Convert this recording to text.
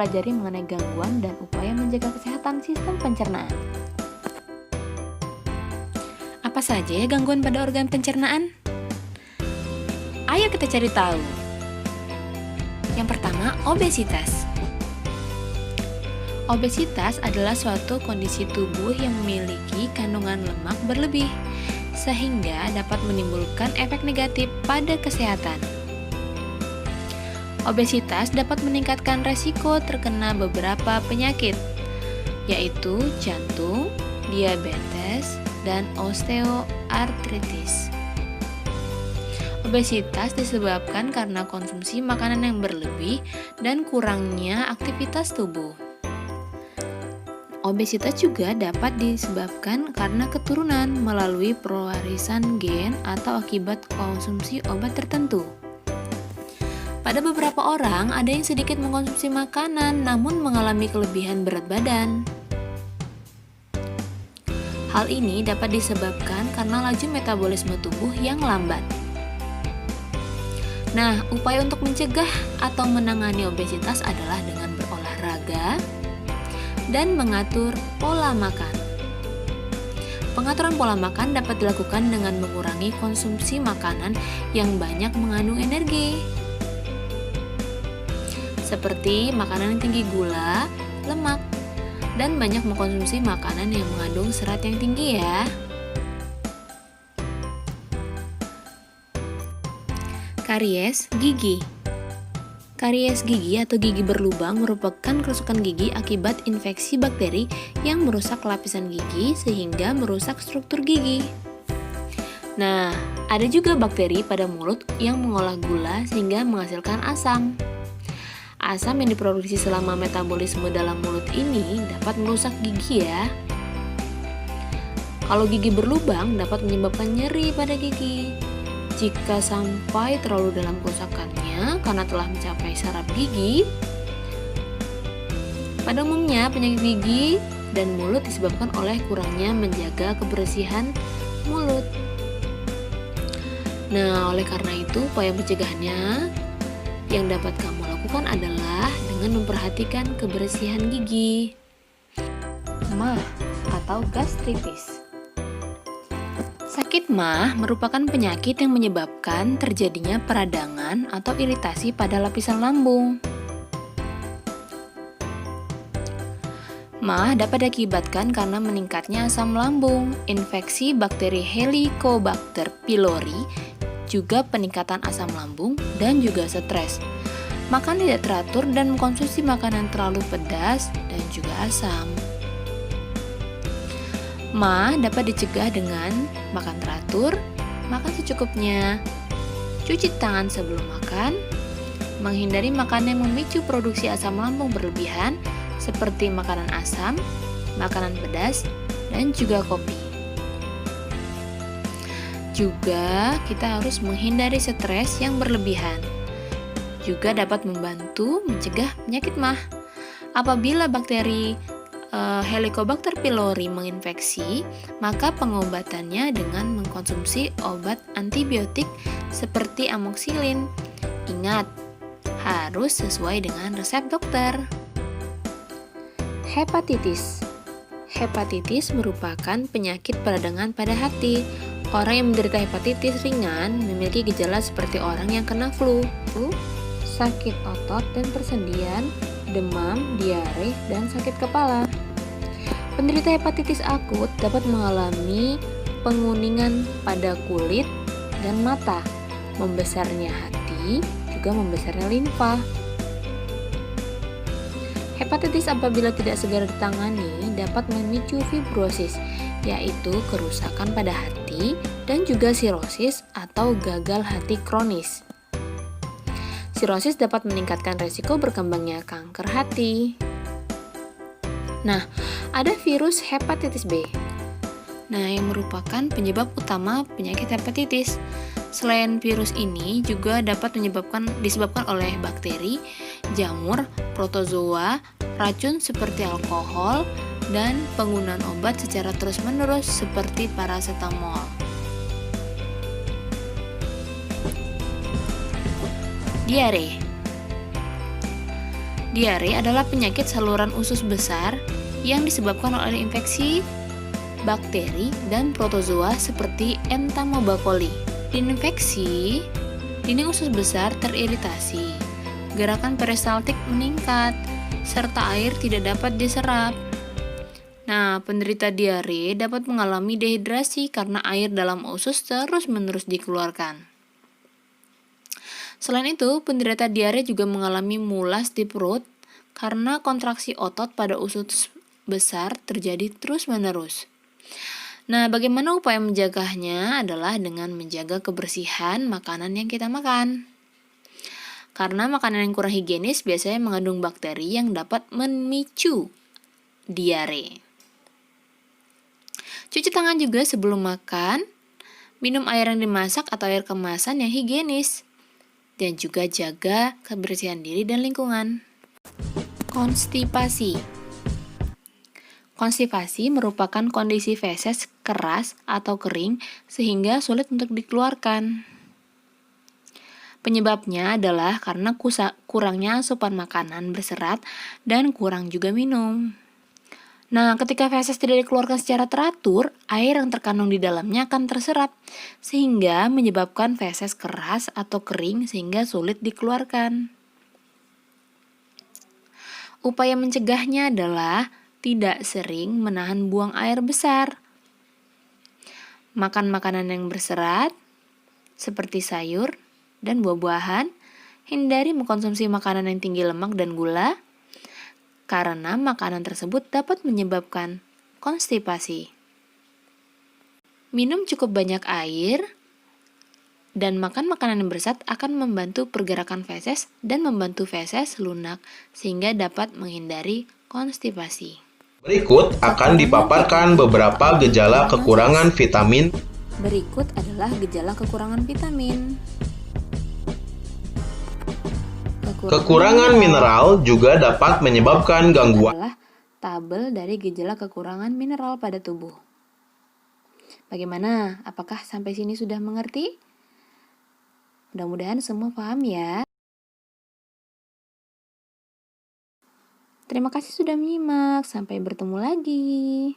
mempelajari mengenai gangguan dan upaya menjaga kesehatan sistem pencernaan. Apa saja ya gangguan pada organ pencernaan? Ayo kita cari tahu. Yang pertama, obesitas. Obesitas adalah suatu kondisi tubuh yang memiliki kandungan lemak berlebih, sehingga dapat menimbulkan efek negatif pada kesehatan. Obesitas dapat meningkatkan resiko terkena beberapa penyakit, yaitu jantung, diabetes, dan osteoartritis. Obesitas disebabkan karena konsumsi makanan yang berlebih dan kurangnya aktivitas tubuh. Obesitas juga dapat disebabkan karena keturunan melalui pewarisan gen atau akibat konsumsi obat tertentu. Pada beberapa orang, ada yang sedikit mengkonsumsi makanan namun mengalami kelebihan berat badan. Hal ini dapat disebabkan karena laju metabolisme tubuh yang lambat. Nah, upaya untuk mencegah atau menangani obesitas adalah dengan berolahraga dan mengatur pola makan. Pengaturan pola makan dapat dilakukan dengan mengurangi konsumsi makanan yang banyak mengandung energi, seperti makanan yang tinggi gula, lemak, dan banyak mengkonsumsi makanan yang mengandung serat yang tinggi ya. Karies gigi. Karies gigi atau gigi berlubang merupakan kerusakan gigi akibat infeksi bakteri yang merusak lapisan gigi sehingga merusak struktur gigi. Nah, ada juga bakteri pada mulut yang mengolah gula sehingga menghasilkan asam. Asam yang diproduksi selama metabolisme dalam mulut ini dapat merusak gigi ya. Kalau gigi berlubang dapat menyebabkan nyeri pada gigi. Jika sampai terlalu dalam kerusakannya karena telah mencapai saraf gigi, pada umumnya penyakit gigi dan mulut disebabkan oleh kurangnya menjaga kebersihan mulut. Nah, oleh karena itu, upaya pencegahannya yang dapat kamu lakukan adalah dengan memperhatikan kebersihan gigi. MAH atau gastritis. Sakit MAH merupakan penyakit yang menyebabkan terjadinya peradangan atau iritasi pada lapisan lambung. MAH dapat diakibatkan karena meningkatnya asam lambung, infeksi bakteri Helicobacter pylori, juga peningkatan asam lambung, dan juga stres. Makan tidak teratur dan mengkonsumsi makanan terlalu pedas dan juga asam. MAH dapat dicegah dengan makan teratur, makan secukupnya, cuci tangan sebelum makan, menghindari makanan yang memicu produksi asam lambung berlebihan seperti makanan asam, makanan pedas, dan juga kopi. Juga kita harus menghindari stres yang berlebihan. Juga dapat membantu mencegah penyakit MAH. Apabila bakteri Helicobacter pylori menginfeksi, maka pengobatannya dengan mengkonsumsi obat antibiotik seperti amoxicillin. Ingat, harus sesuai dengan resep dokter. Hepatitis. Hepatitis merupakan penyakit peradangan pada hati. Orang yang menderita hepatitis ringan memiliki gejala seperti orang yang kena flu, Sakit otot dan persendian, demam, diare, dan sakit kepala. Penderita hepatitis akut dapat mengalami penguningan pada kulit dan mata, membesarnya hati, juga membesarnya limfa. Hepatitis apabila tidak segera ditangani dapat memicu fibrosis, yaitu kerusakan pada hati, dan juga sirosis atau gagal hati kronis. Sirosis dapat meningkatkan resiko berkembangnya kanker hati. Nah, ada virus hepatitis B. Nah, yang merupakan penyebab utama penyakit hepatitis. Selain virus ini juga dapat disebabkan oleh bakteri, jamur, protozoa, racun seperti alkohol, dan penggunaan obat secara terus-menerus seperti paracetamol. Diare. Diare adalah penyakit saluran usus besar yang disebabkan oleh infeksi bakteri dan protozoa seperti Entomobacoli. Infeksi, dinding usus besar teriritasi, gerakan peristaltik meningkat, serta air tidak dapat diserap. Nah, penderita diare dapat mengalami dehidrasi karena air dalam usus terus-menerus dikeluarkan. Selain itu, penderita diare juga mengalami mulas di perut karena kontraksi otot pada usus besar terjadi terus-menerus. Nah, bagaimana upaya menjaganya adalah dengan menjaga kebersihan makanan yang kita makan. Karena makanan yang kurang higienis biasanya mengandung bakteri yang dapat memicu diare. Cuci tangan juga sebelum makan, minum air yang dimasak atau air kemasan yang higienis, dan juga jaga kebersihan diri dan lingkungan. Konstipasi. Konstipasi merupakan kondisi feses keras atau kering sehingga sulit untuk dikeluarkan. Penyebabnya adalah karena kurangnya asupan makanan berserat dan kurang juga minum. Nah, ketika feses tidak dikeluarkan secara teratur, air yang terkandung di dalamnya akan terserap, sehingga menyebabkan feses keras atau kering sehingga sulit dikeluarkan. Upaya mencegahnya adalah tidak sering menahan buang air besar. Makan makanan yang berserat, seperti sayur dan buah-buahan. Hindari mengkonsumsi makanan yang tinggi lemak dan gula, karena makanan tersebut dapat menyebabkan konstipasi. Minum cukup banyak air, dan makan makanan yang berserat akan membantu pergerakan feses dan membantu feses lunak, sehingga dapat menghindari konstipasi. Berikut akan dipaparkan beberapa gejala kekurangan vitamin. Berikut adalah gejala kekurangan vitamin. Kekurangan mineral juga dapat menyebabkan gangguan. Adalah tabel dari gejala kekurangan mineral pada tubuh. Bagaimana? Apakah sampai sini sudah mengerti? Mudah-mudahan semua paham ya. Terima kasih sudah menyimak. Sampai bertemu lagi.